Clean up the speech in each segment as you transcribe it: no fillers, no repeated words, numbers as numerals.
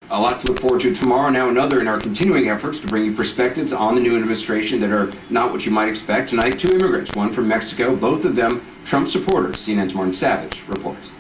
A lot to look forward to tomorrow. Now another in our continuing efforts to bring you perspectives on the new administration that are not what you might expect. Tonight, two immigrants, one from Mexico, both of them Trump supporters. CNN's Martin Savage reports.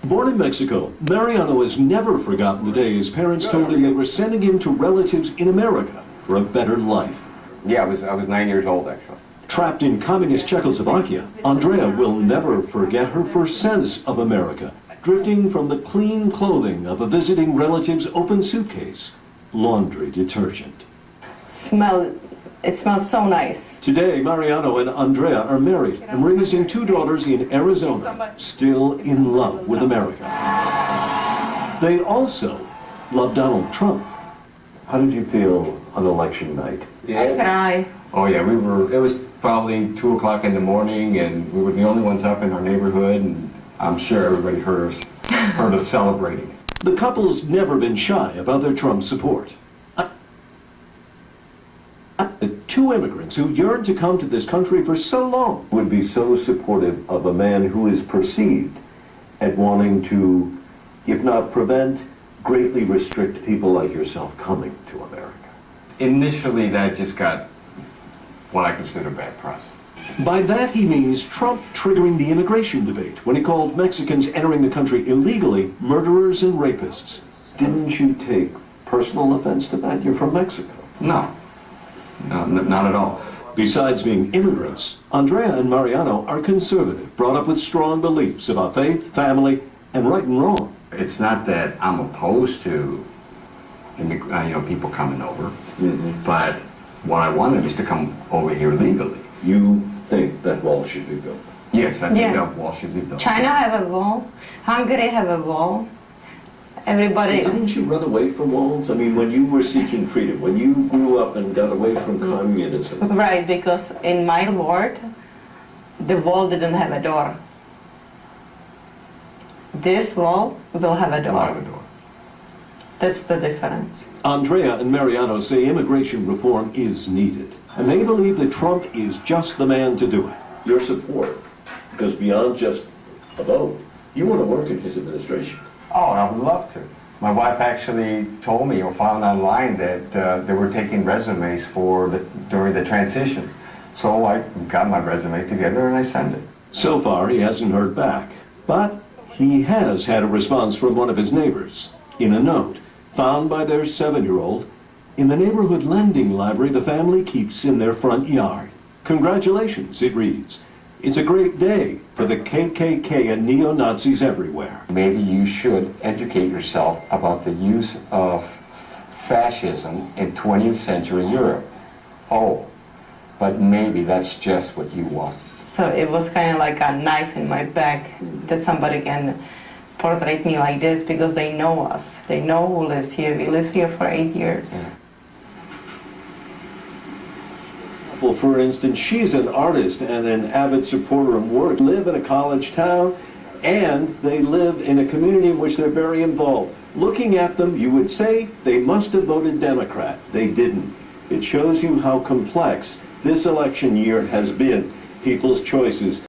Born in Mexico, Mariano has never forgotten the day his parents told him they were sending him to relatives in America for a better life. Yeah, I was 9 years old, actually. Trapped in communist Czechoslovakia, Andrea will never forget her first sense of America, drifting from the clean clothing of a visiting relative's open suitcase, laundry detergent. It smells so nice. Today, Mariano and Andrea are married and raising two daughters in Arizona, still in love with America. They also love Donald Trump. How did you feel on election night? I cry. Oh yeah, it was probably 2 o'clock in the morning, and we were the only ones up in our neighborhood, and I'm sure everybody heard us celebrating. The couple's never been shy about their Trump support. The two immigrants who yearned to come to this country for so long would be so supportive of a man who is perceived at wanting to, if not prevent, greatly restrict people like yourself coming to America. Initially, that just got what I consider bad press. By that he means Trump triggering the immigration debate when he called Mexicans entering the country illegally murderers and rapists. Didn't you take personal offense to that? You're from Mexico. No, not at all. Besides being immigrants, Andrea and Mariano are conservative, brought up with strong beliefs about faith, family, and right and wrong. It's not that I'm opposed to people coming over, but what I wanted is to come over here legally. You think that wall should be built? Yes, I think that wall should be built. China have a wall. Hungary have a wall. Everybody. Didn't you run away from walls? I mean, when you were seeking freedom, when you grew up and got away from communism. Right, because in my ward, the wall didn't have a door. This wall will have a door. Will have a door. That's the difference. Andrea and Mariano say immigration reform is needed, and they believe that Trump is just the man to do it. Your support goes beyond just a vote. You want to work in his administration. Oh, I would love to. My wife actually told me or found online that they were taking resumes during the transition. So I got my resume together and I sent it. So far, he hasn't heard back, but he has had a response from one of his neighbors in a note found by their 7-year-old in the neighborhood lending library the family keeps in their front yard. Congratulations, it reads. It's a great day for the KKK and neo-Nazis everywhere. Maybe you should educate yourself about the use of fascism in 20th century Europe. Oh, but maybe that's just what you want. So it was kind of like a knife in my back that somebody can portray me like this because they know us. They know who lives here. We lived here for 8 years. Yeah. Well, for instance, she's an artist and an avid supporter of work, live in a college town, and they live in a community in which they're very involved. Looking at them, you would say they must have voted Democrat. They didn't. It shows you how complex this election year has been. People's choices